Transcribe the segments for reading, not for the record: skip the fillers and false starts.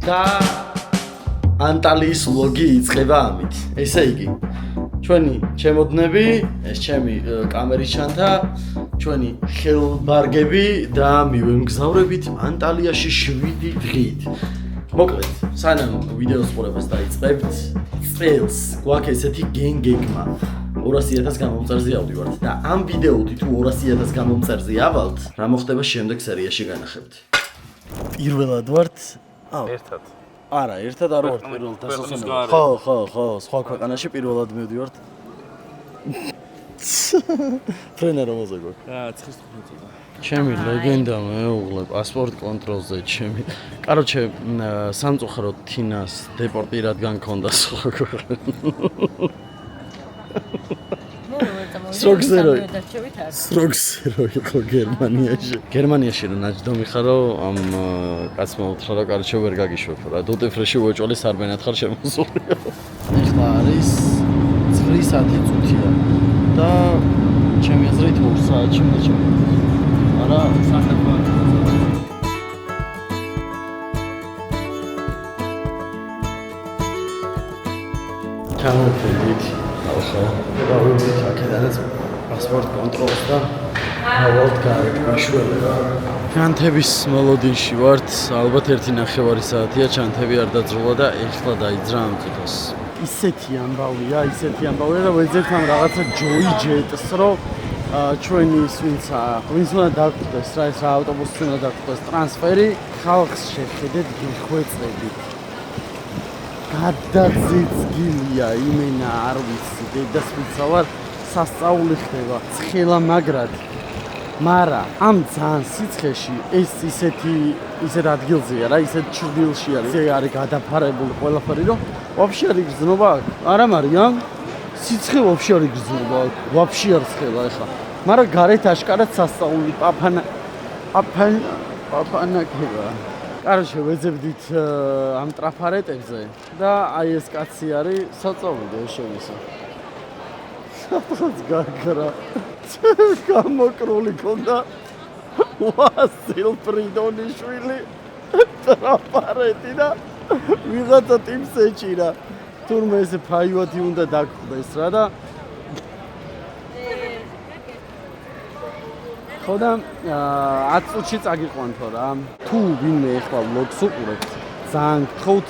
და ანტალიის ვლოგი იწყება ამით. ესე იგი, ჩვენი ჩემოდნები, ეს ჩემი კამერის ჩანთა, ჩვენი ხელბარგები და მივემგზავრებით ანტალიაში 7 დღით. მოკლედ, სანამ ვიდეოს ყურებას დაიწყებთ, წელს გვაქვს ესეთი გენგეგმა 200,000 გამომწერზე ავდივართ და ამ ვიდეოთი თუ 200,000 გამომწერზე ავალთ, რა მოხდება შემდეგ სერიაში განახებთ. პირველად ვართ ერთად. არა, ერთად არ ვართ პირველად დასასვენებლად. ხო, სხვა ქვეყანაში პირველად მივდივართ. ფრენა რომ მოზეგო. ცხის ხუთი. ჩემი ლეგენდა მეუღლე პასპორტ კონტროლზე ჩემი. კაროჩე, სამწუხაროდ თინას დეპორტი რადგან ქონდა სხვა ქვეყანაში. სროგზერო იყო გერმანიაში. გერმანიაში რომ ნაჯდომი ხარო, ამ კაცმა უთხრა რომ კაროჩე ვერ გაგიშვებ რა. დუტეფრეში უეჭველი სარბენად ხარ შემოსულია. ეხლა არის 9 საათი წუთია და ჩემი აზრით 2 საათში უნდა ჩავიდე. არა, სახება. ჩამოვიდით. ახლა დავიდით აქედანაც პასპორტ კონტროლს და ავალთ გარეთ მაშველება. ჩანთების მოლოდინში ვართ, ალბათ 1.5 საათია ჩანთები არ დაძროლა და ეხლა დაიძრა ამ წუთას. ისეთი ამბავია და ვეძებთ ამ რაღაცა ჯოი ჯეტს, რომ ჩვენი ვინც უნდა დაგხვდეს რა, ეს ავტობუსი უნდა დაგხვდეს ტრანსფერი, ხალხს შეხედეთ გიხვეწებით. გადაძიძგილია იმენა არ ვიცი, დედასვიცა ვარ, სასწაული ხდება, ცხელა მაგრად. მარა ამ ძალიან სიცხეში ეს ისეთ ადგილზეა რა, ისეთ ჩრდილში არის, არის გადაფარებული ყველაფერი, რომ ვაფშე არ იგრძნობა აქ. არა მარიამ, სიცხე ვაფშე არ იგრძნობა აქ, ვაფშე არ ცხელა ეხლა. მარა გარეთ აშკარად სასწაული პაპანაკება. კაროჩე, ვეძებდით ამ ტრაფარეტებზე და აი ეს კაცი არის საწოლიდე შევისა. სადღაც გაგრა. გამოკრული ქონდა ვასილ ფრიდონიშვილი ტრაფარეტი და ვიღაცა ტიმს ეჭირა. თურმე ესე ფაივათი უნდა დაგხვდეს რა და ხოდა 10 წუთში წაგიყვანთო რა. თუ ვინმე ეხლა ვლოგს უყურებთ, ძალიან გთხოვთ,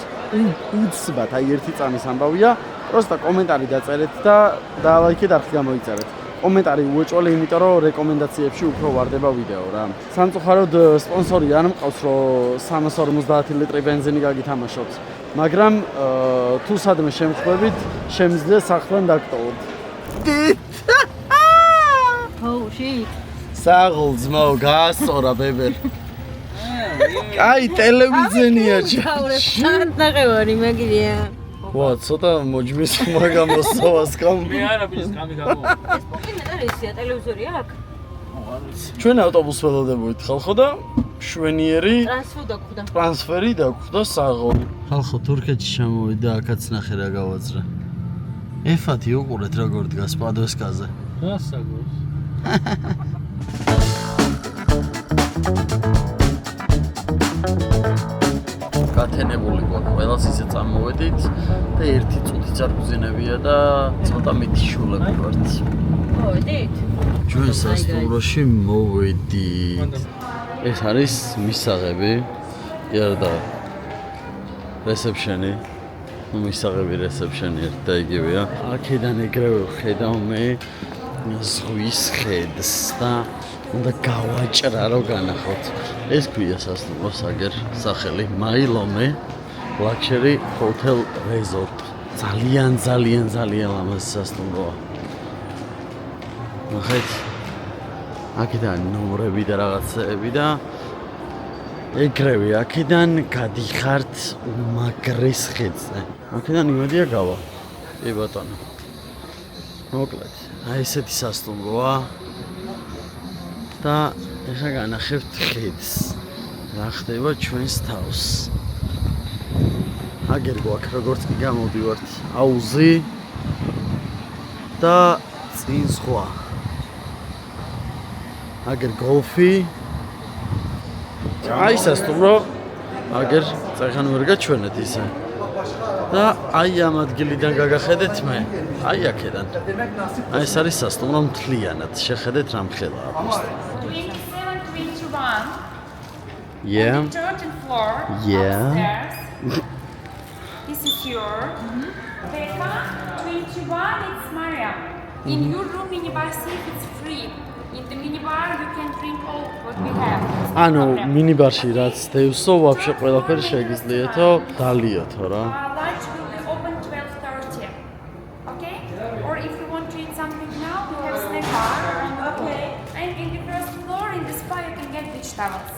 უცბად, აი ერთი წამის ამბავია, პროსტა კომენტარი დაწერეთ და ლაიქით არხი გამოიწერეთ. კომენტარი უეჭველი, იმიტომ რომ რეკომენდაციებში უფრო ვარდება ვიდეო რა. სამწუხაროდ სპონსორი არ მყავს, რომ 350 ლიტრი ბენზინი გაგითამაშოთ, მაგრამ თუ სადმე შემხვდებით, შემიძლია სახლთან დაგტოვოთ. Oh shit. საღოლ ძმაო, გაასწორა ბებერ. აი, ტელევიზიონია ნახევარი მაგილია. ვა, ცოტა მოჯმის მაგამოსავას კამ. მე არა ბიჭს კამი გამო. ეს პოკი მეტალისია, ტელევიზორი აქვს. ჩვენ ავტობუსს ველოდებოდით ხალხო და შვენიერი ტრანსფერი დაგხვდა საღოლი. ხალხო, თურქეთში ჩამოვიდა, აქაც ნახე რა გავაძრა. ეფათი უყურეთ როგორ დგას პადვესკაზე. რა საგოს? გათენებული გვაქვს, ყველას ისე წამოვედით და 1 წუთიც არ გვზინებია და ცოტა მითიშულები ვართ. მოვედით? ჩვენ სასტუმროში მოვედით. ეს არის მისაღები, იარდა რესეფშენი, მისაღები რესეფშენი ერთ და იგივეა. აქედან ეგრევე ხედავ მე ზღვის ხედს და უნდა გავაჭრა რომ განახოთ. ეს ქვია სასტუმროს აგერ სახელი მაილომე Luxury Hotel Resort. ძალიან ლამაზი სასტუმროა. ნახეთ. აქედან ნომრები და რაღაცები და ეგრევე აქედან გადიხართ უმაგრეს ხედზე. აქედან იმედია გავა. კი ბატონო. მოკლედ, აი ესეთი სასტუმროა. და ეხლა განახებთ ხედს. რა ხდება ჩვენს თავს. აგერ გვაქვს როგორც კი გამოდივართ აუზი და წინ სხვა. აგერ გოლფი. აი სასტუმრო აგერ წეგან ვერ გაჩვენეთ ისე. და აი ამ ადგილიდან გაგახედეთ მე. აი აქედან. აი ეს არის სასტუმრო მთლიანად. შეხედეთ რა მხელა აქვს. 2721. Yeah. On the 13th floor. Yeah. Upstairs. This is your Becca 21. It's Maria. In your room, minibar safe. It's free. In the minibar, you can drink all what we have. ანუ მინიბარში რაც დევსო, ვაფშე ყველაფერი შეგიძლიეთო, დალიოთო რა. Lunch will be open 12:30. Okay? Or if you want to eat something now, we have snack bar on the floor. And in the first floor, in the spa, you can get beach towels.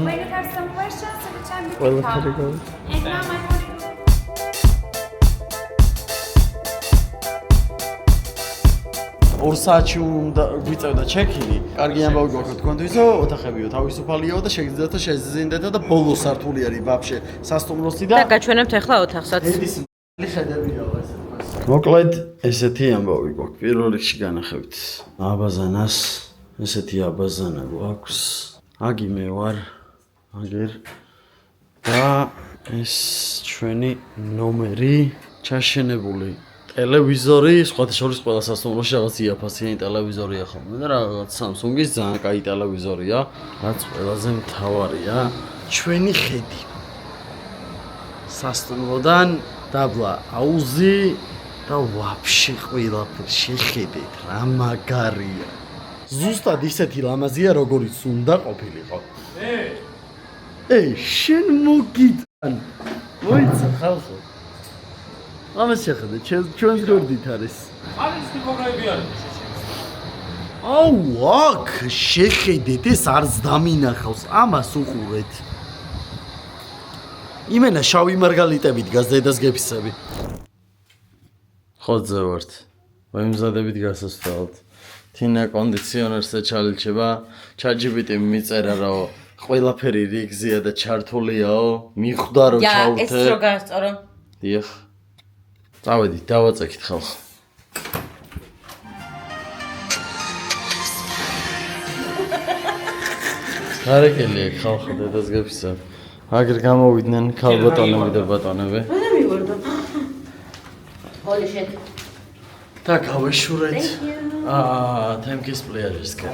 When you have some questions, every time you can come. And now my colleague. ორ საათში უნდა გვიწევდა ჩეკინი. კარგი ამბავი გვაქვს თქვენთვისო, ოთახებიო თავისუფალიაო და შეგიძლიათ შეზინდეთ და ბოლო სართული არის ვაფშე სასტუმროსი და გაჩვენებთ ახლა ოთახსაც. ედის ხედებიაო ესე თქვას. მოკლედ ესეთი ამბავი გვაქვს. პირველ რიგში განახებთ აბაზანას, ესეთი აბაზანა გვაქვს. აგი მე ვარ, აგერ და ეს ჩვენი ნომერი ჩაშენებული ტელევიზორი, სხვათა შორის ყველა სასტუმროში რაღაც იაფასიანი ტელევიზორია ხოლმე და რაღაც Samsung-ის ძალიან კაი ტელევიზორია, რაც ყველაზე მთავარია. ჩვენი ხედი სასტუმროდან დაბლა აუზი და ვაფშე ყველაფერი შეხედეთ რა მაგარია. ზუსტად ისეთი ლამაზია, როგორიც უნდა ყოფილიყო. შენ მოგიტან. მოიცა ხალხო. ამას შეხედე, ჩვენს გვერდით არის. არის პროგრამები არის. აუ, აქ შეხედეთ, ეს არც დამინახავს, ამას უყურეთ. იმენა შავი მარგალიტებით დგას დედას გეფისები. ხოძე ვართ. ვემზადებით გასასწრად. თინა კონდიციონერზე ჩაილჩება, ChatGPT მიწერა რომ ყველაფერი რიგზია და ჩართულიაო, მიხვდა რომ ჩავთე. ეს რო გასწორო. დიახ. წავედით, დავაწექით ხალხო. გარეკელი აქ ხალხო დედას გეფისებ. აგერ გამოვიდნენ ქალბატონები და ბატონები. რა მივარდა? Holy shit. და გავეშურეთ. თემკის პლეაჟისკენ.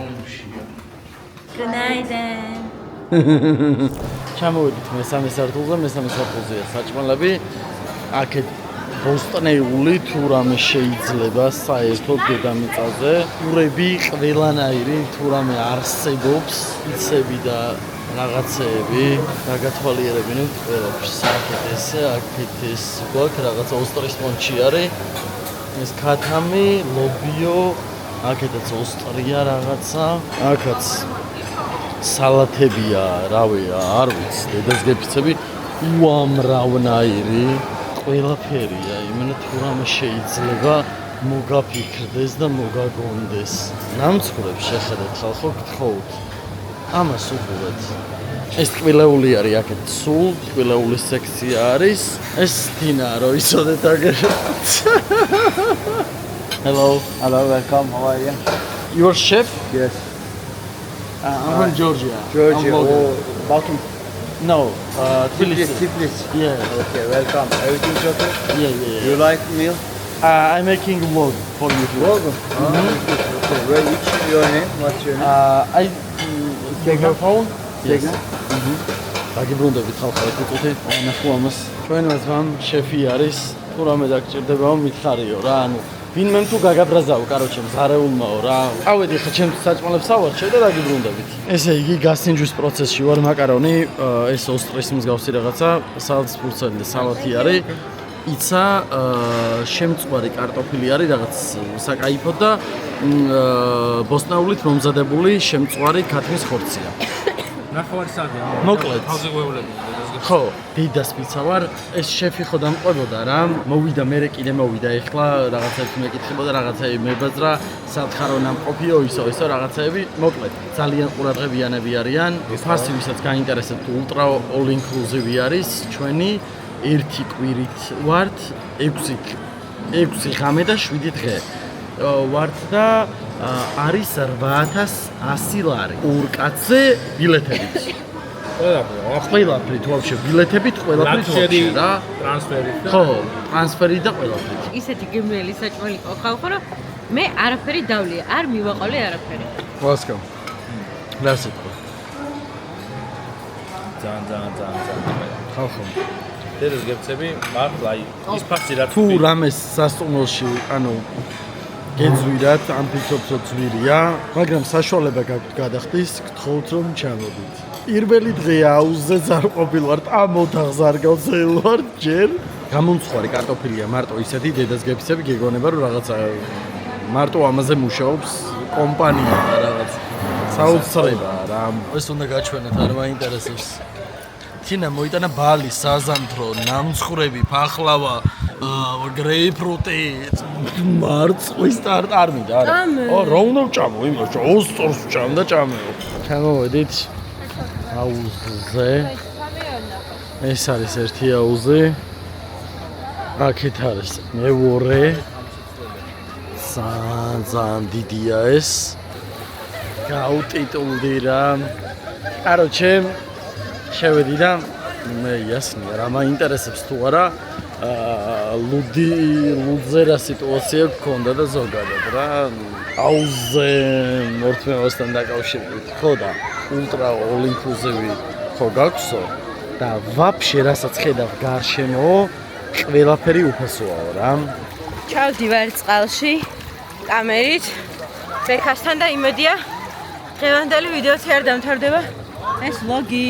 Good night. ჩამოვედით მესამე სართულზეა საჭმელები. აქეთ ბოსტნეული თუ რამე შეიძლება საერთოდ დედამიწაზე. ტურები ყველანაირი თუ რამე არსებობს, იცები და რაღაცეები გაგათვალიერებინებთ ყველაფერს. აქეთ ესე, აქეთ ეს გვაქვს რაღაცა ოსტრის პონჩი არის. ეს ქათამი, ლობიო, აქეთაც ოსტრია რაღაცა. აქაც სალათებია, რავია, არ ვიცი, დედას გეფიცები უამრავნაირი ყველაფერია, იმენა თუ რამე შეიძლება მოგაფიქრდეს და მოგაგონდეს. ნამცხრებს შეხედეთ ხალხო, გთხოვთ. ამას უყურეთ. ეს ტკბილეული არის აქეთ სულ, ტკბილეულის სექცია არის. ეს თინა რო იცოდეთ აგერ. Hello, welcome. How are you? Your chef? Yes. I'm from Georgia. Georgia. I'm Oh, Batum. No, Tbilisi. Tbilisi. Yeah. Okay, welcome. Everything's okay? Yeah. You like meal? I'm making vlog for you. Welcome. Okay. Where? Which your name? What's your name? I take your phone. Yes. Tegna? დაგიბრუნდებით ხალხო, ეკუთვნით ნახო ამას. ჩვენ მასვამ შეფი არის, თუ რამე დაგჭირდებაო მითხარიო რა, ანუ ვინმე თუ გაგაბრაზაო, კაროჩე მზარეულმაო რა. ავედი ხა ჩემს საჭმელებს ავარჩევ და დაგიბრუნდებით. ესე იგი გასინჯვის პროცესში ვარ, მაკარონი, ეს ოსტრის მსგავსი რაღაცა, სალცფურცელი და სალათი არის. იცა შემწვარი კარტოფილი არის რაღაც საკაიფო და ბოსტნეულით მომზადებული შემწვარი ქათმის ხორცია. ნახევარი საათია. მოკლედ. თავზე გვევლები. ხო, დიდას პიცა ვარ. ეს შეფი ხო დამყვებოდა რა. მოვიდა მე კიდე მოვიდა. ეხლა რაღაცაებს მეკითხებოდა, რაღაცები მებაზრა, სათხარო ნამყოფიო, ისო რაღაცეები. მოკლედ, ძალიან ყურადღებიანები არიან. ფასი ვისაც გაინტერესებთ, ultra all inclusive არის ჩვენი. ერთი კვირით ვართ 6 ღამე და 7 დღე. ვართ და არის 8100 ლარი. ორ კაცზე ბილეთებით. ყველაფრით ვაფშე ბილეთებით ყველაფრით ლაქშერი ვაფშე რა. ტრანსფერი. ხო, ტრანსფერი და ყველაფრით. ისეთი გემრიელი საჭმელი ყავ რა მე არაფერი დავლია არ მივაყოლე არაფერი ვასკა. რა სიტყვა. ძალიან. ხო. დედას გეცები, მართლა აი ის ფაქტი რა თუ რამეს სასტუმროში, ანუ გეძვირათ, ამ ფიქრობსო ძვირია, მაგრამ საშუალება გაქვთ გადახდის, გთხოვთ რომ ჩამოდით. პირველი დღე აუზზე არ ყოფილვართ, ამ ოთახს არ გავცელვართ ჯერ. გამომცხვარი კარტოფილია მარტო ისეთი დედას გეფიცები გეგონება რომ რაღაცა მარტო ამაზე მუშაობს კომპანია და რაღაც საოცრებაა რა. ეს უნდა გაჩვენოთ, არ მაინტერესებს. თინა მოიტანა ბალი, საზამთრო, ნამცხრები, ფახლავა, გრეიპფრუტი, მარწყვის ტარტარმი და არა. რა უნდა ვჭამო იმას, ოსწორს ვჭამ და ჭამეო. ჩამოვედით აუზზე. ეს არის ერთი აუზი. აქეთ არის მეორე. ძალიან დიდია ეს. გაუტიტულდი რა. კაროჩე შევედი და მე იასნია რა მაინტერესებს თუ არა ლუდზე რა სიტუაცია გქონდა და ზოგადად რა აუზზე მორთმევასთან დაკავშირებით ხო და ულტრა all inclusive ხო გაქვსო და ვაფშე რასაც ხედავ გარშემო ყველაფერი უფასოა რა ჩავდივარ წყალში კამერით ბექასთან და იმედია დღევანდელი ვიდეოც არ დამთავრდება ეს ვლოგი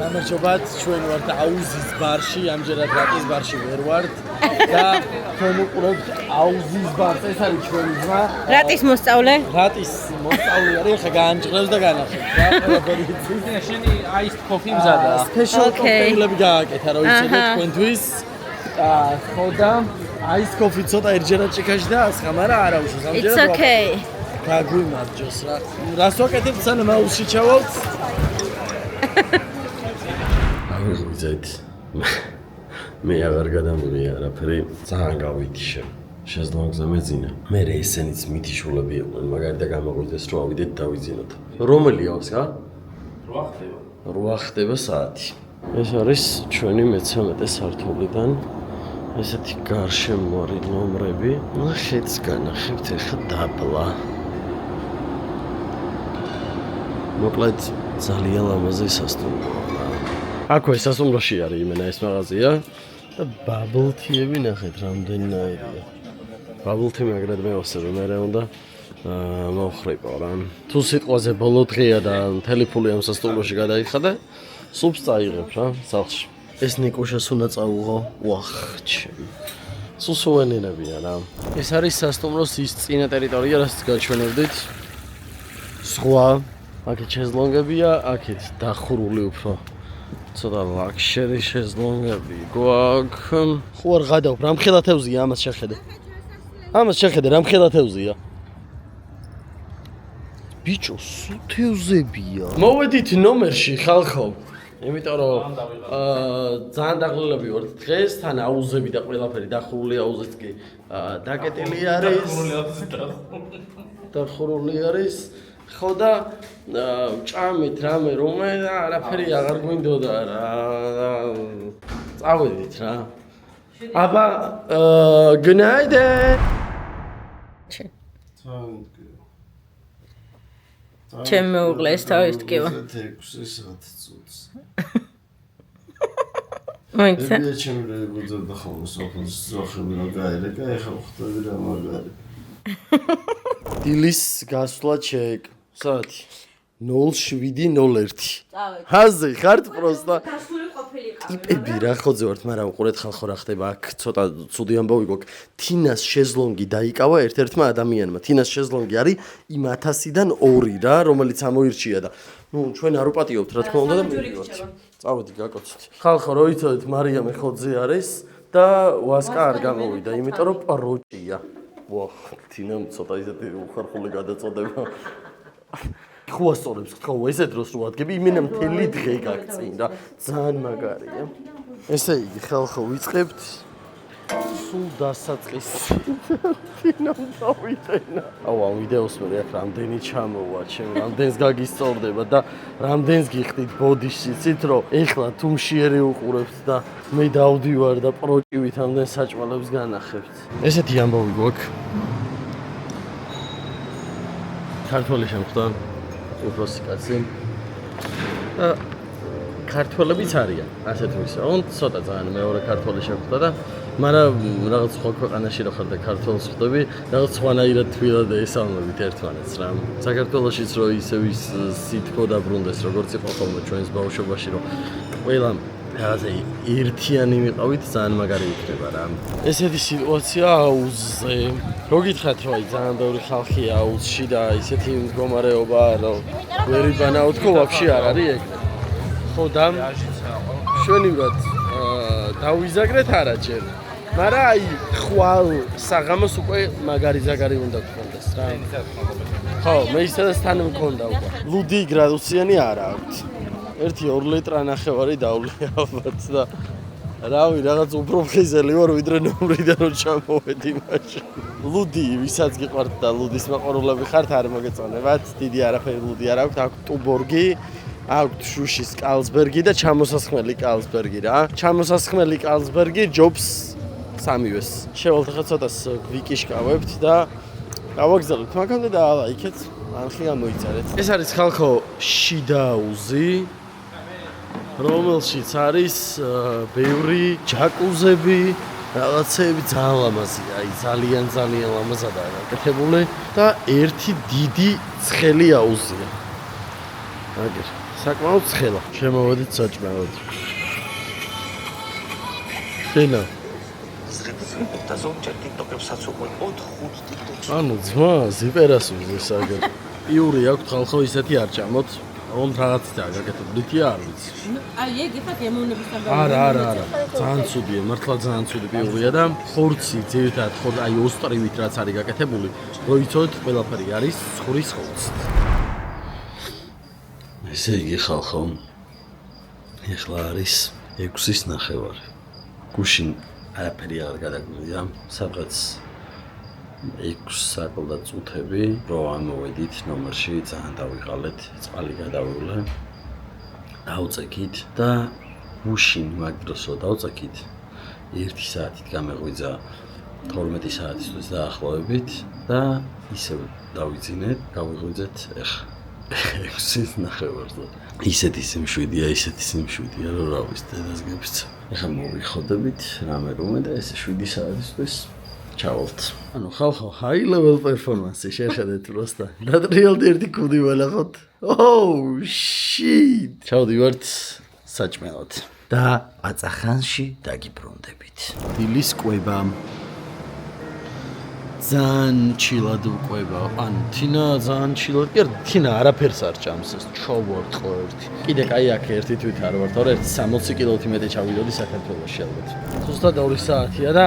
გამარჯობათ, ჩვენ ვართ აუზის ბარში, ამჯერად რატის ბარში ვერ ვართ და თქვენ უყურებთ აუზის ბარს, ეს არის ჩვენი ძმა. რატის მოსწავლე? რატის მოსწავლე არის, ხა გაანჭრევს და განახებს. რა ყველაფერი იცის. შენი აის კოფი მზადა. სპეშალ კოქტეილები გააკეთა, რომ იცოდეთ თქვენთვის. და ხო და აის კოფი ცოტა ერთჯერად ჭიქაში და ასხა, მაგრამ არა უშავს ამჯერად. It's okay. გაგვიმარჯოს რა. რას ვაკეთებ, სანამ აუზში ჩავალთ? ვიზეთ მე აღარ გადამგვი არაფერი ძალიან გავიქიშე შეზლონგზე მეძინა მე ესენიც მითიშულები იყვნენ მაგარითა გამოგვიდეს რომ ავიდეთ დავიძინოთ რომელი აქვს რა 8 ხდება საათი ეს არის ჩვენი მე-13 სართულიდან ესეთი გარშემოარი ნომრები ნახეთ განახებთ ეხა დაბლა მოკლედ ძალიან ლამაზი სასტუმროა აქვე სასტუმროში არის იმენა ეს მაღაზია და ბაბლთიები ნახეთ რამდენნაირია. ბაბლთი მაგრად მევასე რომ მე უნდა მოვხრიყო რა. თუ სიტყვაზე ბოლო დღეა და მთელი ფული ამ სასტუმროში გადაიხადა, სულს წაიღებ რა სახლში. ეს ნიკუშას უნდა წაუღო. ვახ, ჩემ. სულ სუვენირებია რა. ეს არის სასტუმროს ის წინა ტერიტორია, რასაც გაჩვენებდით. სხვა აქეთ შეზლონგებია, აქეთ დახურული უფრო ცოტა ლაქშერი შეზლონგები გვაქვს. ხო არ გადავ, რამხელა თევზია ამას შეხედე. ამას შეხედე, რამხელა თევზია. ბიჭო, სულ თევზებია. მოვედით ნომერში ხალხო. იმიტომ რომ ძალიან დაღლილები ვართ დღეს, თან აუზები და ყველაფერი დახურული აუზიც კი დაკეტილი არის. დახურული არის. ხო და ჭამით რამე რომე და არაფერი აღარ გვინდოდა რა წავედით რა აბა გუნაიდე ჩემ მეუღლე ეს თავის ტკივა 6 საათი წუთს მოიცა მე ჩემი რეგულზე და ხოლმე სოფელს ზოხები რა გაერეკა ეხა ხვდები რა მაგარი დილის გასვლა ჩეკ საათი 07:01 ჰაზე ხართ პროსტა გასული ყოფილი ყავი ტიპები რა ხოძე ვართ მაგრამ უყურეთ ხალხო რა ხდება აქ ცოტა ცუდი ამბავი გვაქვს თინას შეზლონგი დაიკავა ერთ-ერთმა ადამიანმა თინას შეზლონგი არის იმ 1000-დან 2 რა რომელიც ამოირჩია და ნუ ჩვენ არ უპატიობთ რა თქმა უნდა და მივიდეთ წავედი გაკოცეთ ხალხო რო იცოდეთ მარიამე ხოძე არის და ვასკა არ გამოვიდა იმიტომ რომ პროჭია ვახ თინამ ცოტა ისეთი უხარხული გადაწოდება ხო ასწორებს ხო ესე დროს რო ადგები იმენა მთელი დღე გაგწინ რა ძალიან მაგარია ესე იგი ხალხო ვიწყებთ სულ დასაწყისით თინამ დავიტენა. აუ ამ ვიდეოს მე აქ რამდენი ჩამოვა, ჩემ რამდენს გაგისწორდება და რამდენს გიხდით ბოდიში, იცით რომ ეხლა თუ მშიერი უყურებთ და მე დავდივარ და პროჭივით ამდენ საჭმელებს განახებთ. ესეთი ამბავი გვაქვს. ქართველი შემხვდა უფროსი კაცი. და ქართველებიც არიან, ასე თუ ისე. ცოტა ძალიან მეორე ქართველი შემხვდა და მაგრამ რაღაც სხვა ქვეყანაში რო ხარ და ქართველს ხვდები, რაღაც სხვანაირად თბილად ესალმებით ერთმანეთს რა. საქართველოშიც რო ისე ვის სითბო დაბრუნდეს, როგორც იყო ხოლმე ჩვენს ბავშვობაში, რომ ყველა რაღაცა ერთიანი მიყავით, ძალიან მაგარი იქნება რა. ესეთი სიტუაცია აუზზე. რო გითხრათ, რომ აი ძალიან ბევრი ხალხია აუზში და ისეთი მდგომარეობა, რომ ვერ იბანაოთქო, ვაფშე არ არის ეგ. ხო და შვენივრად დავიზაგრეთ არაჯერ. მაგრამ აი ხვალ საღამოს უკვე მაგარი ზაგარი უნდა გქონდეს რა. ხო, მე ისედაც თან მქონდა უკვე. ლუდი გრადუსიანი არა აქვს. 1-2 ლიტრა ნახევარი დავლე ალბათ და რავი, რაღაც უფრო ფხიზელი ვარ ვიდრე ნომრიდან რომ ჩამოვედი მაშინ. ლუდი, ვისაც გიყვართ და ლუდის მაყურულები ხართ, არ მოგეწონებათ. დიდი არაფერი ლუდი არ აქვს, აქვს ტუბორგი. აქვთ შუშის კალსბერგი და ჩამოსასხმელი კალსბერგი რა. ჩამოსასხმელი კალსბერგი ჯობს სამივეს. შევალთ ახლა ცოტას ვიკიშკავებთ და გავაგზავნებთ მაგამდე და ალა იქეთ ანხი გამოიწერეთ. ეს არის ხალხო შიდა აუზი, რომელშიც არის ბევრი ჯაკუზები, რაღაცეები ძალიან ლამაზია, აი ძალიან ლამაზადაა გაკეთებული და ერთი დიდი ცხელი აუზია. აგერ საკმაოდ ცხელა. შემოვედით საჭმელად. შენა. ანუ ძმა ზიპერასულს აგერ. იური აქვს ხალხო ისეთი არ ჭამოთ. რომ რაღაცაა გაკეთებული არ ვიცი. აი ეგ იფათ ემოვნებისთან არა. ძალიან ცუდია, მართლა ძალიან ცუდი პიურია და ხორცი ძირითადად ხორცი აი ოსტრივით რაც არის გაკეთებული, რო იცოდეთ ყველაფერი არის ცხურის ხორცი. ესე იგი ხალხო ეხლა არის 6:09. გუშინ არაფერი არ გადაგვია, სადღაც 6 საათად წუთები, რო ამოვედით ნომერში, ძალიან დავიღალეთ, წყალი გადავივლე. დავწეკით და გუშინ მაგ დროს რო დავწეკით, 1 საათით გამეღვიძა 12 საათისთვის დაახლოებით და ისევ დავიძინეთ, გავიღვიძეთ ეხლა 6:09. ისეთი სიმშვიდეა, რომ რა ვიცი, დედას გეფიცე. ეხლა მოვიხოდებით რამე რომე და ესე 7 საათისთვის ჩავალთ. ანუ ხალხო, high level performance შეხედეთ პროსტა. დატრიალდი ერთი კუდი ველახოთ. Oh shit! ჩავდივართ საჭმელად. და აწახანში დაგიბრუნდებით. დილის კვება. ძალიან ჩილად უყვება. ანუ თინა ძალიან ჩილად. კი, თინა არაფერს არ ჭამს ეს ჩოვართ ხო ერთი. კიდე კაი აქ ერთი თვით არ ვართ, არა 60 კილოთი მეტი ჩავიდოდი საქართველოში ალბათ. ზუსტად 2 საათია და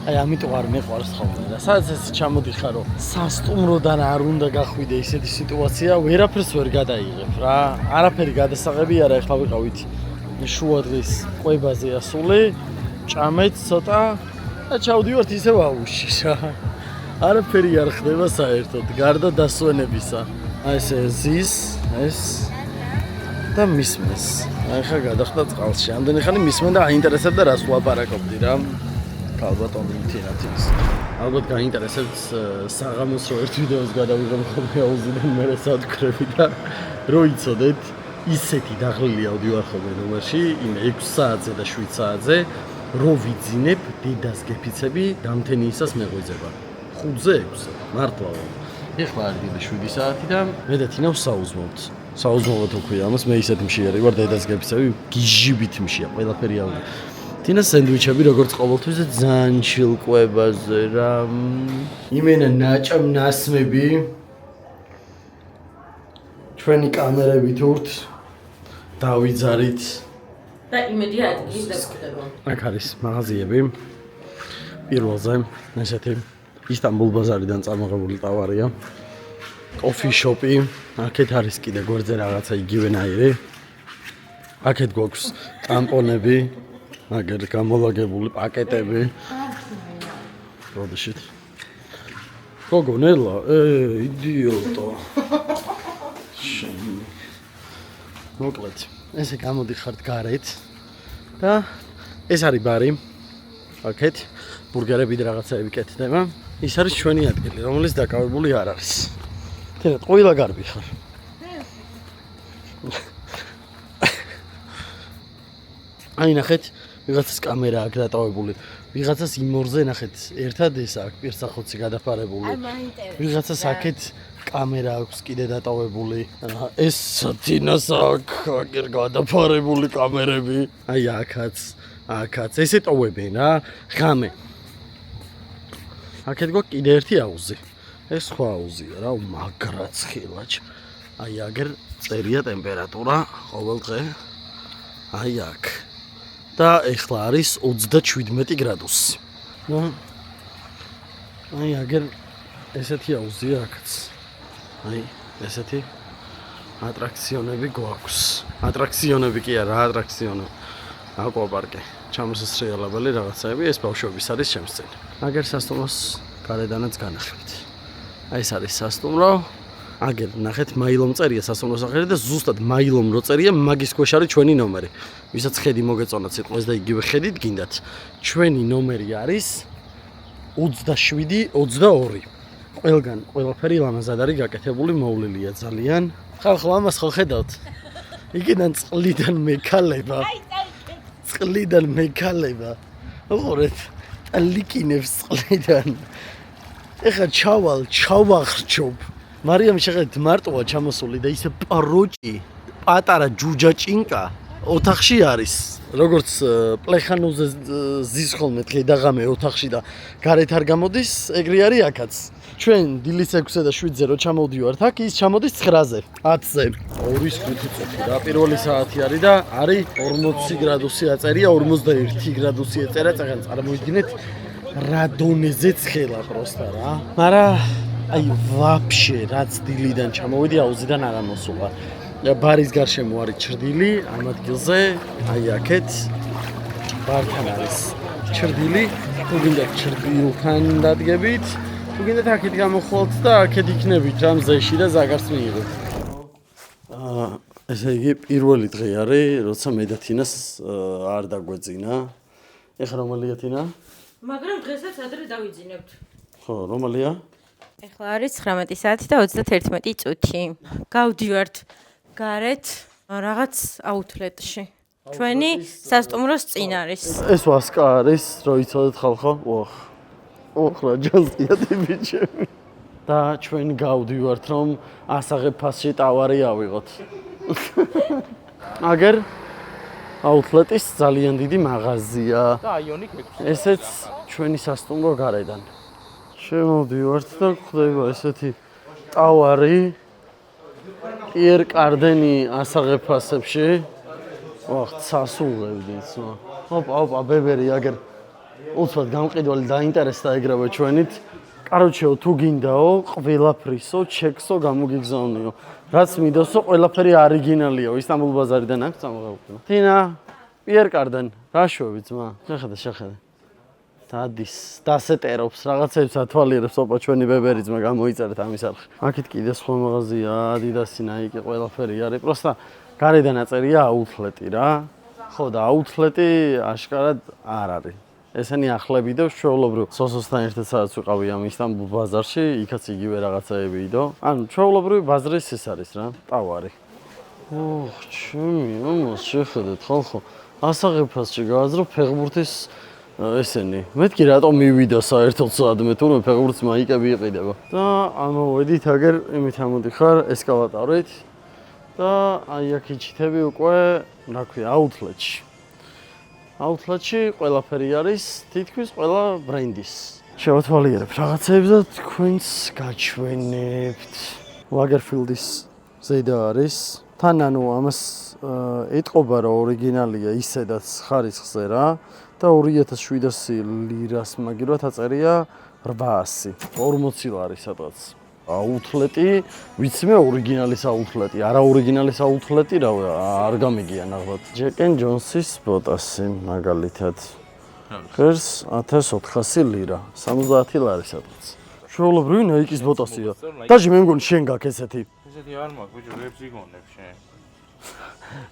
აი ამიტომ არ მეყვარს ხოლმე და სადაც ეს ჩამოდიხარ რომ სასტუმროდან არ უნდა გახვიდე ისეთი სიტუაცია, ვერაფერს ვერ გადაიღებ რა. არაფერი გადასაღები არა, ეხლა ვიყავით შუა დღის კვებაზე ასული, ჭამეთ ცოტა და ჩავდივართ ისევ აუზში რა. არაფერი არ ხდება საერთოდ, გარდა დასვენებისა. აი ესე ზის, ეს და მისმენს. აი ხა გადახდა წყალში. ამდენი ხანი მისმენ და აინტერესებდა რას ვლაპარაკობდი რა. ალბათ თინათის. ალბათ გაინტერესებთ საღამოს რო ერთ ვიდეოს გადავიღებ ხოლმე აუზიდან მერე სადქრები და რო იცოდეთ ისეთი დაღლილი ავდივარ ხოლმე ნომერში იმ 6 საათზე და 7 საათზე რო ვიძინებ დედას გეფიცები დამთენიისას მეღვიძება 5-ზე 6-ზე მართლა ეხლა არის დიდი 7 საათი და მე და თინა ვსაუზმობთ საუზმობთ უქვია ამას მე ისეთ მშიერი ვარ დედას გეფიცები გიჟიბით მშია ყველაფერი ავდი თინა სენდვიჩები როგორც ყოველთვის ძალიან ჩილკვებაზე რა იმენა ნაჭამ ნასმები ჩვენი კამერებით ურთ დავიძარით და იმედია ადგილი დაგხვდება. აქ არის მაღაზიები. პირველზე ესეთი ისტანბულ ბაზარიდან წარმოებული ტავარია. კოფი შოპი, აქეთ არის კიდე გვერდზე რაღაცა იგივენაირი. აქეთ გვაქვს ტამპონები, აგერ გამოლაგებული პაკეტები. როდეშით. გოგო ნელა, იდიოტო. მოკლედ, ესე გამოდიხართ გარეთ და ეს არის ბარი. აქეთ ბურგერები და რაღაცაები კეთდება. ის არის ჩვენი ადგილი, რომელიც დაკავებული არ არის. თერა ყველა გარბი ხარ. აი ნახეთ, ვიღაცას კამერა აქვს დატოვებული. ვიღაცას იმორზე ნახეთ, ერთად ეს აქვს პირსახოცი გადაფარებული. ვიღაცას აქეთ კამერა აქვს კიდე დატოვებული. ეს თინას აქვს აგერ გადაფარებული კამერები. აი აქაც ესე ტოვებენ რა, ღამე. აქეთ გვაქვს კიდე ერთი აუზი. ეს სხვა აუზია რა, მაგრაც ხილაჭ. აი აგერ წერია ტემპერატურა ყოველ დღე. აი აქ. და ეხლა არის 37 გრადუსი. აი აგერ ესეთი აუზია აქაც. აი ესეთი ატრაქციონები გვაქვს. ატრაქციონები კი არა, ატრაქციონები. აკვაპარკი. ჩამოსასრიალებელი რაღაცაები, ეს ბავშვების არის ჩემს წინ. აგერ სასტუმროს გარედანაც განახლებთ. აი ეს არის სასტუმრო. აგერ ნახეთ მაილომ წერია სასტუმროს სახელი და ზუსტად მაილომ რო წერია, მაგის ქვეშ არის ჩვენი ნომერი. ვისაც ხედი მოგეწონათ სიტყვას და იგივე ხედით გინდათ. ჩვენი ნომერი არის 27-22. ყველგან ყველაფერი ლამაზად არის გაკეთებული, მოვლილია ძალიან. ხალხო ამას ხო ხედავთ? იქიდან წყლიდან მექალება. წყლიდან მექალება. უყურეთ, ლიკინებს წყლიდან. ეხლა ჩავახრჩობ. მარიამი შეხედეთ მარტოა ჩამოსული და ისე პროჭი, პატარა ჯუჯაჭინკა ოთახში არის. როგორც პლეხანოზე ზის ხოლმე დღე და ღამე ოთახში და გარეთ არ გამოდის, ეგრე არის აქაც. ჩვენ დილის 6-ზე და 7-ზე რო ჩამოვდივართ აქ, ის ჩამოდის 9-ზე, 10-ზე. 2:05 წუთი რა, პირველი საათი არის და არის 40 გრადუსი აწერია, 41 გრადუსი ეწერა, წაღან წარმოიდგინეთ რა დონეზე ცხელა პროსტა რა. მარა აი ვაფშე რაც დილიდან ჩამოვიდი აუზიდან არ ამოსულა. ბარის გარშემო არის ჩრდილი, ამ ადგილზე, აი აქეთ ბართან არის ჩრდილი, თუ გინდათ ჩრდილთან დადგებით, თუ გინდათ აქეთ გამოვხვალთ და აქეთ იქნებით რა მზეში და ზაგარს მიიღოთ. ესე იგი პირველი დღე არის, როცა მე და თინას არ დაგვეძინა. ეხლა რომელია თინა? მაგრამ დღესაც ადრე დავიძინებთ. ხო, რომელია? ეხლა არის 19 საათი და 31 წუთი. გავდივართ გარეთ რაღაც აუთლეტში. ჩვენი სასტუმროს წინ არის. ეს ვასკა არის, რო იცოდეთ ხალხო? ოხ რა ჯანსია ტიბიჩები. და ჩვენ გავდივართ რომ ასაღებ ფასში ტავარი ავიღოთ. აგერ აუთლეტის ძალიან დიდი მაღაზია. და აიონი გვექვს. ესეც ჩვენი სასტუმრო გარედან. შემოვდივართ და გვხვდება ესეთი ტავარი პიერ კარდენი ასაღებ ფასებში. ვახ, სასულღებდით. ოპა, ბებერი აგერ უცბად გამყიდველი დაინტერესდა ეგრევე ჩვენით. კაროჩეო, თუ გინდაო, ყველაფრისო, ჩექსო გამოგიგზავნიო. რაც მიდოსო, ყველაფერი ორიგინალიო. ისტანბულ ბაზარიდან აქვს წამოღებული. თინა, პიერ კარდენ, რა შვები ძმა? შეხედე. დადის, დასეტერობს რაღაცებს ათვალიერებს, ოპა ჩვენი ბებერი ძმა გამოიწერეთ ამის არხი. აქეთ კიდე სხვა მაღაზია, Adidas-ი, Nike-ი, ყველაფერი არის. პროსტა გარედან აწერია აუთლეტი რა. ხო და აუთლეტი აშკარად არ არის. ესენი ახლები და ჩვეულებრივ სოსოსთან ერთად სადაც ვიყავი ამ ისტანბულ ბაზარში, იქაც იგივე რაღაცაები იდო. ანუ ჩვეულებრივი ბაზრის ეს არის რა, ტავარი. ოხ, ჩემი, ამას შეხედეთ ხალხო. ასაღებფასში გააზრო ფეხბურთის ესენი. მეთქი რატომ მივიდა საერთოდ საადმე, თურმე ფეხბურთის მაიკები იყიდება. და ამოვედით აგერ იმით ამოდიხარ ესკალატორით. და აი აქ იჩითები უკვე, რა ქვია, აუთლეტში. აუთლეტში ყველაფერი არის, თითქმის ყველა ბრენდის. შევათვალიერებ რაღაცებს და თქვენს გაჩვენებთ. ლაგერფილდის ზედა არის. თან ანუ ამას ეტყობა რა ორიგინალია ისედაც ხარისხზე რა და 2700 ლირას მაგირად აწერია 800. 40 ლარი სადღაც. აუთლეტი, ვიცი მე ორიგინალის აუთლეტი, არა ორიგინალის აუთლეტი რა არ გამიგია ნახოთ. ჯეკ ენ ჯონსის ბოტასი მაგალითად. ღირს 1400 ლირა, 70 ლარი სადღაც. ჩვეულებრივი Nike-ის ბოტასია. დაჟე მე მგონი შენ გაქვს ესეთი. ესეთი არ მაქვს, ბიჭო, რებს იგონებ შენ.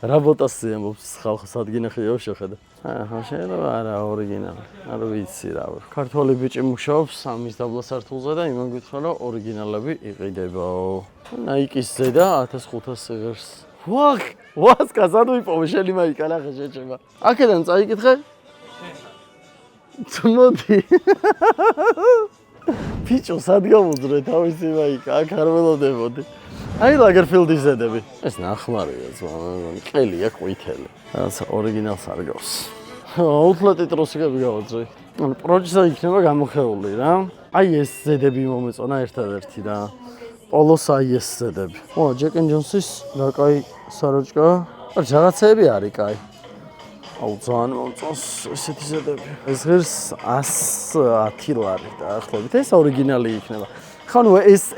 რა ბოტასია მომს ხალხს ადგინახიო შეხედა. აჰა, შეიძლება არა ორიგინალი. არ ვიცი რა. ქართველი ბიჭი მუშაობს სამის დაბლა სართულზე და იმან გითხრა რომ ორიგინალები იყიდებაო. Nike-ის ზედა 1500 ღირს. ვას კაზადო იპოვე შენი მაიკა რა შეჭება. აქედან წაიკითხე? მოდი. ბიჭო, სად გამოდრე თავისი მაიკა, აქ არ ველოდებოდი. აი ლაგერფილდის ზედები. ეს ნახმარია ზონა, ყელია ყვითელი. რაღაცა ორიგინალს არ გავს. აუთლეტი ტროსიკები გავაძრე. ანუ პროჯექტი იქნება გამოხეული რა. აი ეს ზედები მომეწონა ერთადერთი რა. პოლოს აი ეს ზედები. ო, ჯეკ ენ ჯონსის რა კაი საროჭკა. რაღაცეები არის კაი. აუ ძალიან მომწონს ესეთი ზედები. ეს ღირს 110 ლარი დაახლოებით. ეს ორიგინალი იქნება. ხა ნუ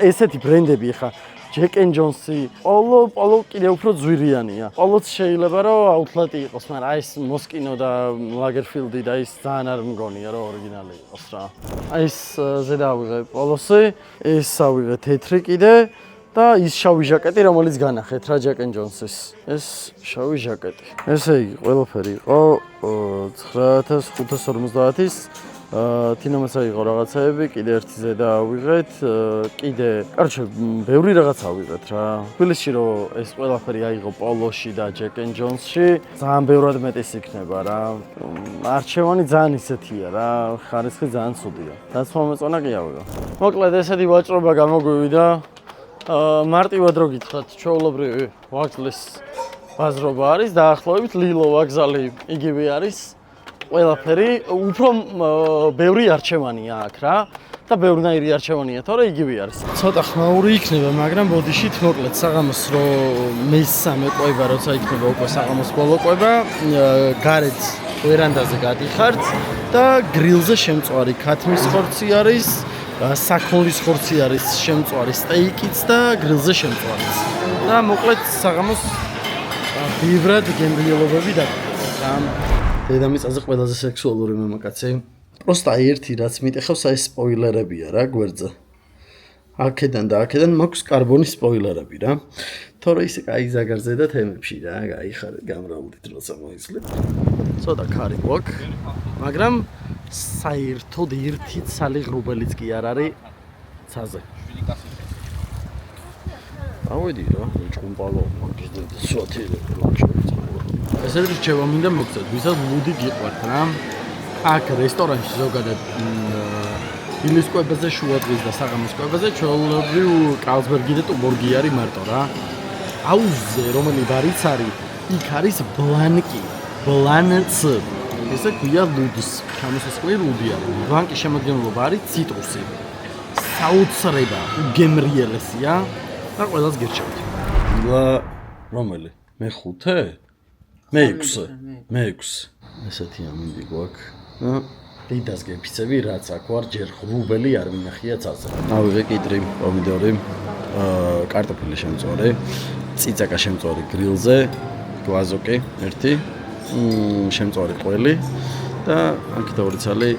ესეთი ბრენდები ხა ჯეკ ენ ჯონსი, პოლო კიდე უფრო ძვირიანია. პოლოც შეიძლება რომ აუთლეტი იყოს, მაგრამ აი ეს მოსკინო და ლაგერფილდი და ის ძალიან არ მგონია რომ ორიგინალი იყოს რა. აი ეს ზედა ავიღე პოლოსი, ეს ავიღე თეთრი კიდე და ის შავი ჟაკეტი, რომელიც განახეთ რა ჯეკ ენ ჯონსის. ეს შავი ჟაკეტი. ესე იგი, ყველაფერი იყო 9550-ის თინომეცა იყო რაღაცაები, კიდე ერთი ზედა ავიღეთ, კიდე, კარჩე, ბევრი რაღაცა ავიღეთ რა. თბილისში რომ ეს ყველაფერი აიღო პოლოში და ჯეკ ენ ჯონსში, ძალიან ბევრად მეტის იქნება რა. არჩევანი ძალიან ისეთია რა, ხარისხი ძალიან ცუდია. რაც მომეწონა კი ავიღო. მოკლედ ესეთი ვაჭრობა გამოგვივიდა. მარტივად რო გითხრათ, ჩვეულებრივი ვაგზლის ბაზრობა არის, დაახლოებით ლილო ვაგზალი იგივე არის. ყველაფერი უფრო ბევრი არჩევანია აქ რა და ბევრნაირი არჩევანია, თორე იგივე არის. ცოტა ხმაური იქნება, მაგრამ ბოდიშით მოკლედ საღამოს რო მესამე ყვება, როცა იქნება უკვე საღამოს ბოლო ყვება, გარეთ ვერანდაზე გადიხართ და გრილზე შემწვარი ქათმის ხორცი არის, საქონლის ხორცი არის შემწვარი, სტეიკიც და გრილზე შემწვარიც. და მოკლედ საღამოს ბევრად გემრიელობები დაგვრჩა. დედამიწაზე ყველაზე სექსუალური მამაკაცი. პროსტა ერთი რაც მიტეხავს აი სპოილერებია რა გვერდზე. აქედან და აქედან მაქვს კარბონის სპოილერები რა. თორე ისე კაი ზაგარზე და თემებში რა, გაიხარე გამრავლდით როცა მოისლით. ცოტა ქარი გვაქვს, მაგრამ საერთოდ ერთი ცალი ღრუბელიც კი არ არის ცაზე. ავედი რა, ჭუმპალო მაგიზდები სვათილი ესეთი რჩევა მინდა მოგწევთ, ვისაც ლუდი გიყვართ რა. აქ რესტორანში ზოგადად დილის კვებაზე, შუადღის და საღამოს კვებაზე ჩვეულებრივ კალსბერგი და ტუბორგი არის მარტო რა. აუზზე რომელიც არის, იქ არის ბლანკი, ბლანც. ესე ქვია ლუდის, ჩამოსასყლი ლუდი არის. ბლანკის შემადგენლობა არის ციტრუსი. საოცრება, უგემრიელესია და ყველას გირჩევთ. დილა რომელი? მე-5? მე-6. ესეთი ამინდი გვაქვს. დიდას გეფიცები, რაც აქ ვარ, ჯერ ღრუბელი არ მინახია ცაზე. ავიღე კიტრი, პომიდორი, კარტოფილი შემწვარი, წიწაკა შემწვარი გრილზე, გვაზოკი ერთი, შემწვარი ყველი და აქ და ორი ცალი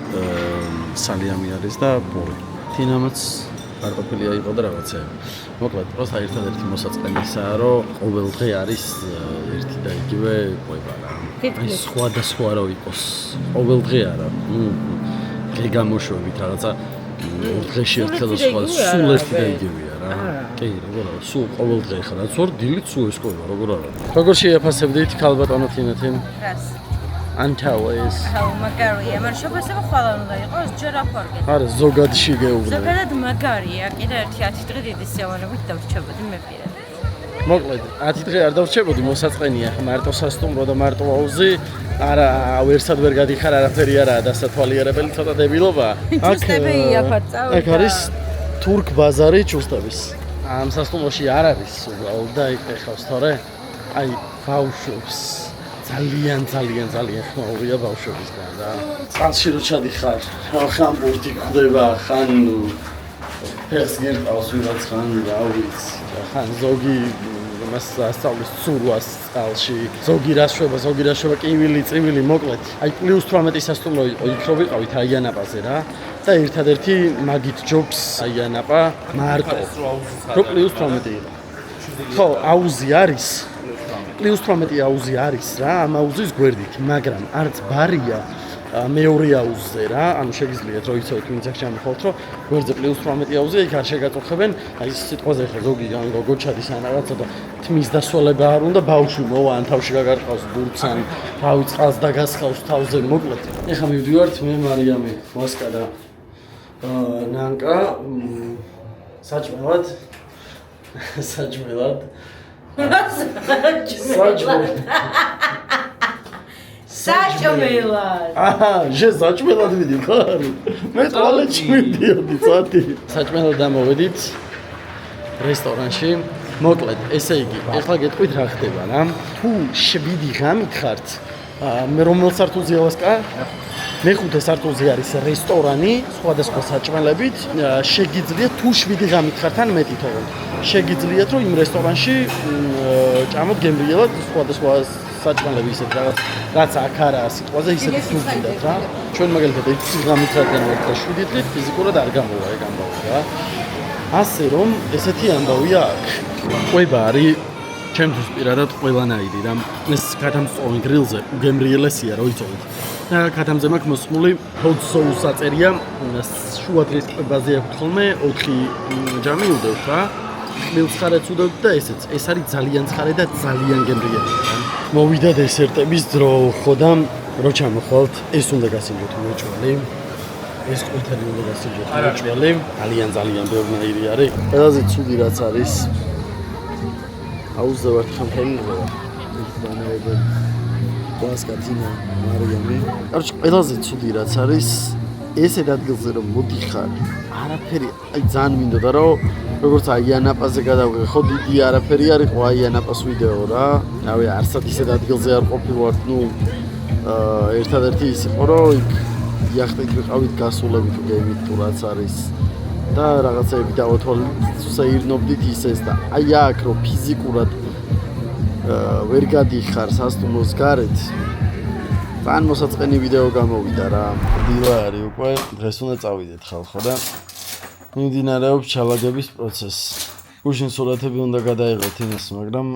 სალიამი არის და პური. თინამაც კარტოფილი აიღო და რაღაცეები. მოკლედ, პროსტა ერთადერთი მოსაწყენისაა, რომ ყოველდღე არის ერთი და იგივე ყვება რა. აი სხვადასხვა რო იყოს. ყოველდღე არა. დღე გამოშვებით რაღაცა ორ დღეში ერთხელ და სხვა სულ ერთი და იგივეა რა. კი, როგორ არა, სულ ყოველდღე ხარ, რაც ვარ დილით სულ ეს ყვება, როგორ არა. როგორ შეაფასებდით ქალბატონო თინათინ? რას? ანტაუეს. აუ მაგარია, მაგრამ შეფასება ხვალ უნდა იყოს, ჯერ აფორგეთ. არა, ზოგადში გეუბნები. ზოგადად მაგარია, კიდე ერთი 10 დღე დიდი სიამოვნებით დავრჩებოდი მე პირად. მოკლედ 10 დღე არ დავრჩებოდი, მოსაწყენია, მარტო სასტუმრო და მარტო აუზი. არა, ვერსად ვერ გადიხარ, არაფერი არაა დასათვალიერებელი, ცოტა დებილობა. ჩუსტები იაფად წავიდა. აქ არის თურქ ბაზარი ჩუსტების. ამ სასტუმროში არ არის უბრალოდ და ეხავს თორე. აი, ბავშვებს ძალიან ხმაურია ბავშვებისგან და წყალში რო ჩადიხარ, ხან ბურთი გვდება, ხან ფეხს გირყავს ვიღაც ხან რა ვიცი, ხან ზოგი იმას ასწავლის ცურვას წყალში. ზოგი რაშვება, კივილი, წივილი, მოკლედ. აი +18 სასტუმრო იქ რო ვიყავით აიანაპაზე რა. და ერთადერთი მაგით ჯობს აიანაპა მარტო. რო +18 იყო. ხო, აუზი არის. +18 აუზი არის რა, ამ აუზის გვერდით, მაგრამ არც ბარია მეორე აუზზე რა, ანუ შეგიძლიათ რომ იცოდეთ ვინც აქ ჩამიხვალთ, რომ გვერდზე +18 აუზია, იქ არ შეგაწუხებენ, აი ეს სიტყვაზე ხა ზოგი გოგოჩადის ან რაღაცა და თმის დასვალება არ უნდა, ბავშვი მოვა ან თავში გაგარყავს ბურთს ან რავი წყალს დაგასხავს თავზე, მოკლედ. ეხლა მივდივართ მე მარიამი, ვასკა და ნანკა საჭმელად საჭმელად. ჟე საჭმელად მიდიხარ? მე ტუალეტში მიდიოდი, წათი. საჭმელად დამოვედით რესტორანში. მოკლედ, ესე იგი, ეხლა გეტყვით რა ხდება რა. თუ 7 ღამით ხართ, მე რომელ სართულზე ვასკა? მეხუთე სართულზე არის რესტორანი, სხვადასხვა საჭმელებით. შეგიძლიათ თუ 7 ღამით ხართ ან მეტი თორემ. შეგიძლიათ რომ იმ რესტორანში ჭამოთ გემრიელად სხვადასხვა საჭმელები ისეთ რაც აქ არაა სიტყვაზე ისეთი სულგიდათ რა. ჩვენ მაგალითად 6 ღამით რადგან ვართ და 7 დღით ფიზიკურად არ გამოვა ეგ ამბავი რა. ასე რომ ესეთი ამბავია აქ. ყვება არის ჩემთვის პირადად ყველანაირი რა. ეს გადამწყვეტ გრილზე უგემრიელესია რა იცოდეთ. გადამზე მაქვს მოსმული hot sauce აწერია. შუადღის ყვებაზე აქვს ხოლმე 4 ჯამი უდევთ რა. მილცხარეც უდევთ და ესეც. ეს არის ძალიან ცხარე და ძალიან გემრიელია რა. მოვიდა დესერტების დრო, ხო და რო ჩამოხვალთ, ეს უნდა გასინჯოთ მოჭველი. ეს ყვითელი უნდა გასინჯოთ მოჭველი. ძალიან ბევრნაირი არის. ყველაზე ცუდი რაც არის აუზზე ვართ ხამხელი რა. ბანაები ვასკათინა მარიამი. კაროჩ ყველაზე ცუდი რაც არის ესეთ ადგილზე რომ მოდიხარ, არაფერი, აი ძალიან მინდოდა რომ როგორც აიანაპაზე გადავიღე, ხო დიდი არაფერი არ იყო აიანაპას ვიდეო რა. რავი, არსად ისეთ ადგილზე არ ყოფილვართ, ნუ ერთადერთი ის იყო რომ იქ იახტით ვიყავით გასულები თუ გეიმით თუ რაც არის და რაღაცები დავათვალისწინებდით ისეს და აი აქ რომ ფიზიკურად ვერ გადიხარ სასტუმროს გარეთ ძალიან მოსაწყენი ვიდეო გამოვიდა რა. დილა არის უკვე, დღეს უნდა წავიდეთ ხალხო და მიმდინარეობს ჩალაგების პროცესი. გუშინ სურათები უნდა გადაიღოთ იმას, მაგრამ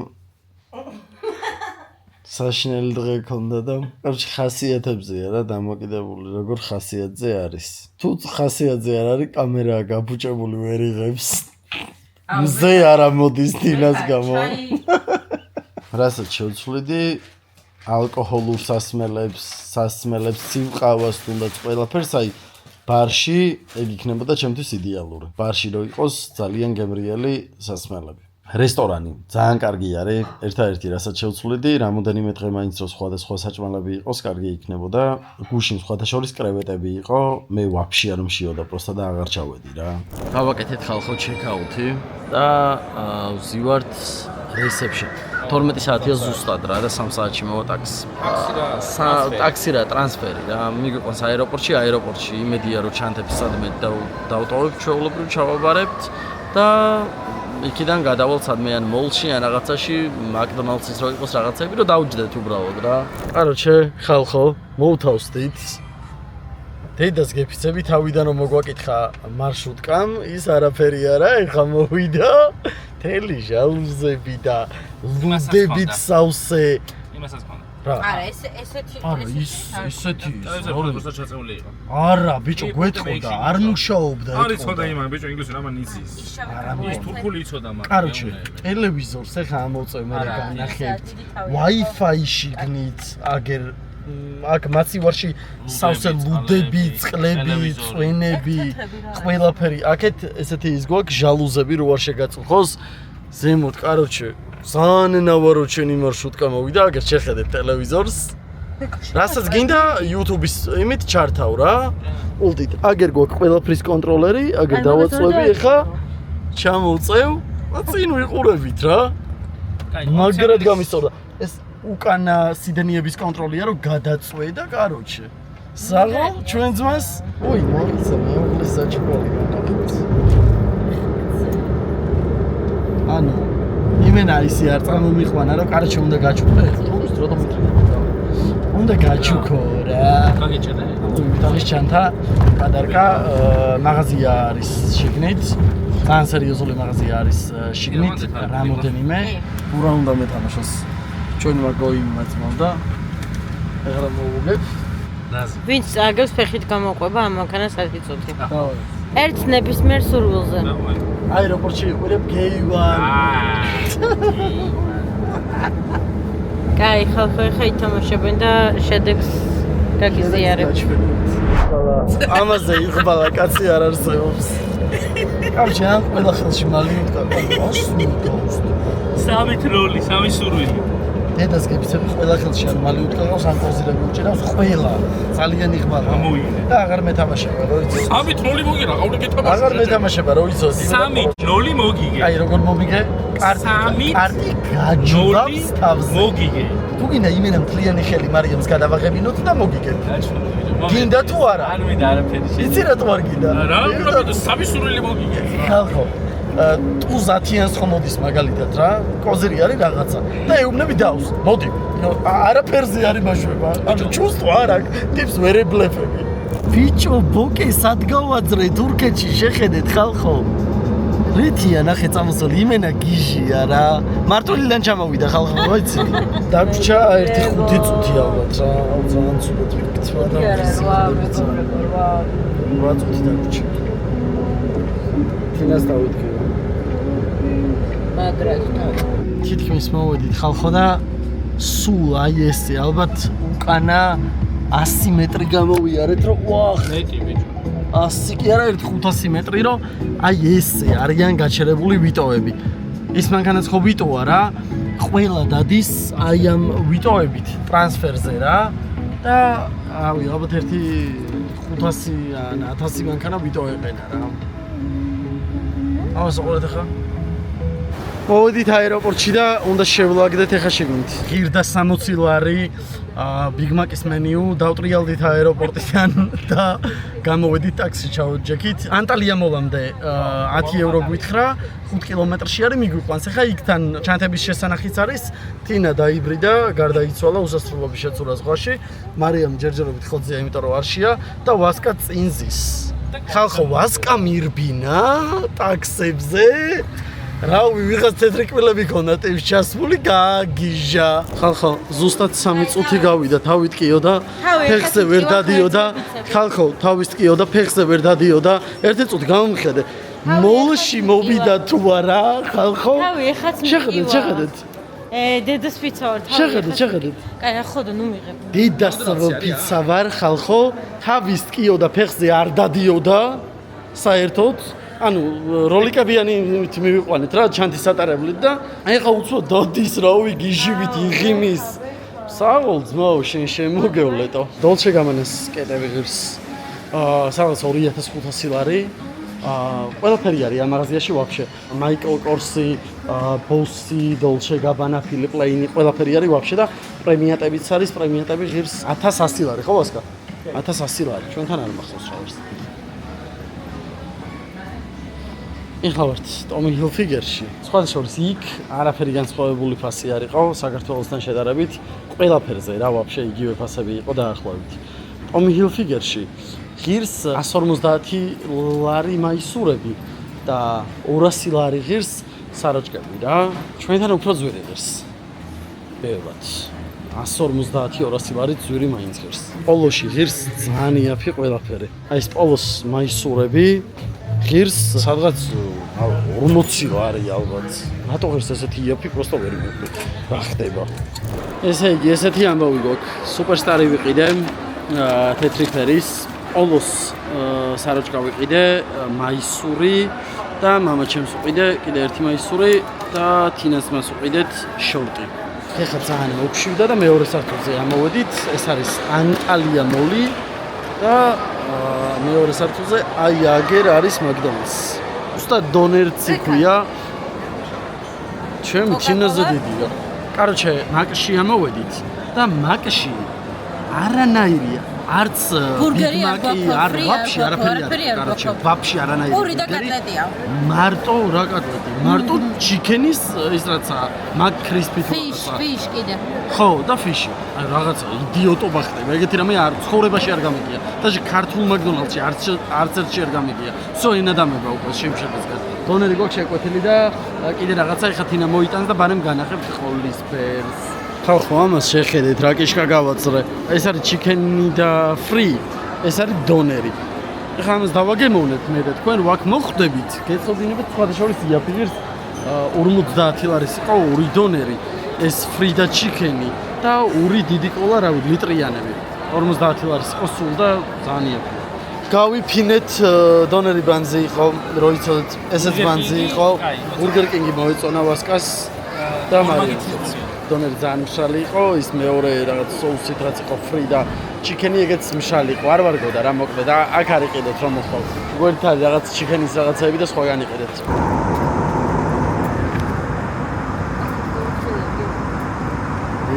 საშინელი დღე ქონდა და კაროჩი ხასიათებზეა რა დამოკიდებული, როგორ ხასიათზე არის. თუ ხასიათზე არ არის, კამერა გაბუჭებული ვერ იღებს. მზე არ ამოდის დინას გამო. რასაც შევცვლიდი ალკოჰოლურ სასმელებს, სიმყავას თუნდაც ყველაფერს, აი ბარში ეგ იქნებოდა ჩემთვის იდეალური. ბარში რო იყოს ძალიან გემრიელი სასმელები. რესტორანი ძალიან კარგი არის, ერთადერთი რასაც შევცვლიდი, რამოდენიმე დღე მაინც რო სხვადასხვა საჭმელები იყოს, კარგი იქნებოდა. გუშინ სხვათა შორის კრევეტები იყო, მე ვაფშე არ მშიოდა, პროსტა და აღარ ჩავედი რა. გავაკეთეთ ხალხო ჩეკაუთი და ვზივართ რეცეპშენ. 12 საათია ზუსტად რა და 3 საათში მოვა ტაქსი. ტაქსი რა, ტრანსფერი რა. მიგვიყვანს აეროპორტში, იმედია რომ ჩანთებს სადმე დავტოვებ, ჩვეულებრივ ჩავაბარებთ და იქიდან გადავალთ სადმე ან მოლში ან რაღაცაში, მაკდონალდსის რო იყოს რაღაცები, რომ დავჯდეთ უბრალოდ რა. კაროჩე, ხალხო, მოვთავსდით. დედას გეფიცები თავიდან რომ მოგვაკითხა მარშრუტკამ, ის არაფერი არა, ეხლა მოვიდა. თელი ჟალუზები და ლუდებით სავსე. იმასაც მქონდა. რა. არა, ესეთი ისეთი პროსტა ჩაწეული იყო. არა, ბიჭო, გვეთყოდა, არ მუშაობდა. არ იცოდა იმან, ბიჭო, ინგლისური ამან იცის. ის თურქული იცოდა მაგრამ. კაროჩე, ტელევიზორს ეხა ამოწევ მე განახეთ. Wi-Fi-ში გნით, აგერ აქ მაცივარში სავსე ლუდები, წყლები, წვენები, ყველაფერი. აქეთ ესეთი ის გვაქვს ჟალუზები რო არ შეგაწუხოს. ზემოთ, კაროჩე, ძალიან ნავარო ჩვენი მარშრუტკა მოვიდა, აგერ შეხედეთ ტელევიზორს. რასაც გინდა YouTube-ის იმით ჩართავ რა. ულტით, აგერ გვაქვს ყველაფრის კონტროლერი, აგერ დავაწვევი ეხა. ჩამოვწევ, წინ ვიყურებით რა. მაგრად გამისწორდა. ეს უკანა სიდნეების კონტროლია რომ გადაწვე და კაროჩე. საღო ჩვენ ძმას, ოი, მოიცა მეუღლე საჭმელი განახეთ. ანუ იმენა ისი არ წამომიყვანა რომ კარჩე უნდა გაჩუქო ეს რო უნდა გაჩუქო რა გაგეჭედა ვიტალის ჩანთა პადარკა მაღაზია არის შიგნით ძალიან სერიოზული მაღაზია არის შიგნით რამოდენიმე ურა უნდა მეტამაშოს ჩვენი მაგოი მაწმალდა ეხლა მოვუგებ ნაზი ვინც აგებს ფეხით გამოყვება ამ მანქანას არ იწოთი დავაი ერთ ნებისმიერ სურვილზე აეროპორტში ვიყურებ გეივარ კაი ხალხო ეხა ითამაშებენ და შედეგს გაგიზიარებ ამაზე იღბალა კაცი არ არსებობს კარჩე ან ყველა ხელში მალი უთქავს სამი ტროლი სამი სურვილი დედას გებიცები ყველა ხელში არ მალი უთქავს ან პოზირები უჭერავს ყველა ძალიან იღბალა გამოიგე და აღარ მეთამაშება რო იცი სამი ტროლი მოგირა ყავლე გეთამაშა აღარ მეთამაშება რო იცოდი სამი ტროლი მოგიგე აი როგორ მომიგე სამი კარტი გაჯობს თავზე მოგიგე თუ გინდა იმენა მთლიანი ხელი მარიამს გადავაღებინოთ და მოგიგე გინდა თუ არა არ მინდა არაფერი იცი რატო არ გინდა რა უნდა სამი სურვილი მოგიგე ხალხო თუ ზათიანს ხომ მოდის მაგალითად რა კოზირი არის რაღაცა და ეუბნები დავს მოდი არაფერზე არის მაშვება ანუ ჩუსტო არ აქვს ტიპს ვერ ებლეფები ბიჭო ბოკე სად გავაძრე თურქეთში შეხედეთ ხალხო რითია ნახე წამოსული იმენა გიჟია რა მარტვილიდან ჩამოვიდა ხალხო მოიცი დაგვრჩა 1-5 წუთი ალბათ რა ძალიან ცუდად ვიქცვა და რა წუთი დაგვრჩა თინას დავიდგე მაგრად თითქმის მოვედით ხალხო და სულ აი ესე ალბათ უკანა 100 მეტრი გამოვიარეთ რომ ვახ მეტი ბიჭო 100 კი არა 500 მეტრი რომ აი ესე არიან გაჩერებული ვიტოები ის მანქანაც ხო ვიტოა რა ყველა დადის აი ამ ვიტოებით ტრანსფერზე რა და რავი ალბათ ერთი 500 ან 1000 მანქანა ვიტო ეყენა რა ავას ყოლეთ ხა მოვედით აეროპორტში და უნდა შევლაგდეთ ახლა შეგნით. ღირდა 60 ლარი ბიგ მაკის მენიუ დავტრიალდით აეროპორტიდან და გამოვედით ტაქსი ჩავჯექით. ანტალია მოლამდე 10 ევრო გვითხრა, 5 კილომეტრში არის მიგვიყვანს. ახლა იქთან ჩანთების შესანახიც არის. თინა დაიბრიდა, გარდაიცვალა უსასრულობის შეცურა ზღვაში. მარიამ ჯერჯერობით ხოძია, იმიტომ რომ არშია და ვასკა წინ ზის. ხალხო ვასკა მირბინა ტაქსებზე. რავი, ვიღაც თეთრი კბილები ქონდა ტიპს ჩასმული, გააგიჟა. ხალხო, ზუსტად 3 წუთი გავიდა, თავით კიო და ფეხზე ვერ დადიოდა. ხალხო, თავით კიო და ფეხზე ვერ დადიოდა. 1 წუთი გამომხედე. მოლში მოვიდა თუ არა, ხალხო? რავი, ეხაც შეხედეთ, შეხედეთ. დედას პიცა ვარ, თავი. შეხედეთ, შეხედეთ. კაი, ახლა და ნუ მიღებ. დედას პიცა ვარ, ხალხო? თავით კიო და ფეხზე არ დადიოდა. საერთოდ ანუ როლიკებიანი მივიყვანეთ რა ჩანთის სატარებლით და აი ხა უცბო დოდის რავი გიჟივით იღიმის საღოლ ძმაო შენ შემოგევლეტო დოლჩე გამანეს კეტები ღირს სადაც 2500 ლარი ყველაფერი არის ამ მაღაზიაში ვაფშე მაიკლ კორსი ბოსი დოლჩე გაბანა ფილიპ ლეინი ყველაფერი არის ვაფშე და პრემიატებიც არის პრემიატები ღირს 1100 ლარი ხო ვასკა 1100 ლარი ჩვენთან არ მახსოვს რა არის ეხლა ვართ ტომი ჰილფიგერში. სხვა შორის იქ არაფერი განსხვავებული ფასი არ იყო საქართველოსთან შედარებით. ყველაფერზე რა ვაფშე იგივე ფასები იყო დაახლოებით. ტომი ჰილფიგერში ღირს 150 ლარი მაისურები და 200 ლარი ღირს საროჭკები რა. ჩვენთან უფრო ძვირი ღირს. ბევრად. 150 200 ლარი ძვირი მაინც ღირს. პოლოში ღირს ძალიან იაფი ყველაფერი. აი ეს პოლოს მაისურები ღირს სადღაც 40 ლარი ალბათ. რატო ღირს ესეთი იაფი პროსტო ვერ მივხვდი. რა ხდება? ესე იგი, ესეთი ამბავი გვაქვს. სუპერსტარი ვიყიდე, თეთრი ფერის, პოლოს საროჭკა ვიყიდე, მაისური და მამაჩემს ვიყიდე, კიდე ერთი მაისური და თინას მას ვიყიდეთ შორტი. ეხლა ძალიან მოგშვიდა და მეორე სართულზე ამოვედით. ეს არის ანტალია მოლი და მეორე სართულზე აი აგერ არის მაგდონალდს. უბრალოდ დონერცი ქვია. ჩემი ჩინაზე დიდია. კაროჩე, მაკში ამოვედით და მაკში არანაირია. არც ბურგერი არ ბიგმაკი, გვაქვს, არ ფრი არ ვაფშე გვაქვს, არაფერი არაფერი არ არ კაროჩე, გვაქვს. ვაფშე არანაირი. პური და ბურგერი. კოტლეტია. მარტო რა კოტლეტი, მარტო ჩიქენის ის რაცა, მაგ კრისპი ფიშ კიდე. ხო, და ფიში. აი რაღაცა იდიოტობა ხდება. ეგეთი რამე არ ცხოვრებაში არ გამიგია. და ქართულ მაკდონალდსში არც ერთში არ გამიგია. всё ენადამება უკვე შემშებისგან. დონერი გვაქვს შეკვეთილი და კიდე რაღაცა ეხა თინა მოიტანს და ბარემ განახებთ ყოლისფერს. ხო, ამას შეხედეთ, რა კიშკა გავაწრე. ეს არის ჩიქენი და ფრი. ეს არის დონერი. ეხლა ამას დავაგემოვნეთ მე და თქვენ ვაკ მოხვდებით. გეცოდინებთ სხვადასხვა იაფირს 50 ლარის იყო 2 დონერი. ეს ფრი და ჩიქენი და 2 დიდი კოლა, რავი, ლიტრიანები. 50 ლარის იყო სულ და ძალიან იაფია. გავიფინეთ დონერი ბანზი იყო, რო იცოდეთ, ესეც ბანზი იყო. ბურგერ კინგი მოეწონა ვასკას და მარიამს. დონერი ძალიან მშრალი იყო, ის მეორე რაღაც соусით რაც იყო ფრი და ჩიქენი ეგეც მშრალი იყო. არ ვარგოდა რა მოკლედ და აქ არ იყიდეთ რომ მოხვალ. გვერდით არის რაღაც ჩიქენის რაღაცები და სხვაგან იყიდეთ.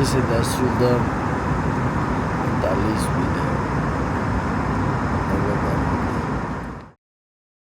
ესე დასრულდა დალის ვიდეო.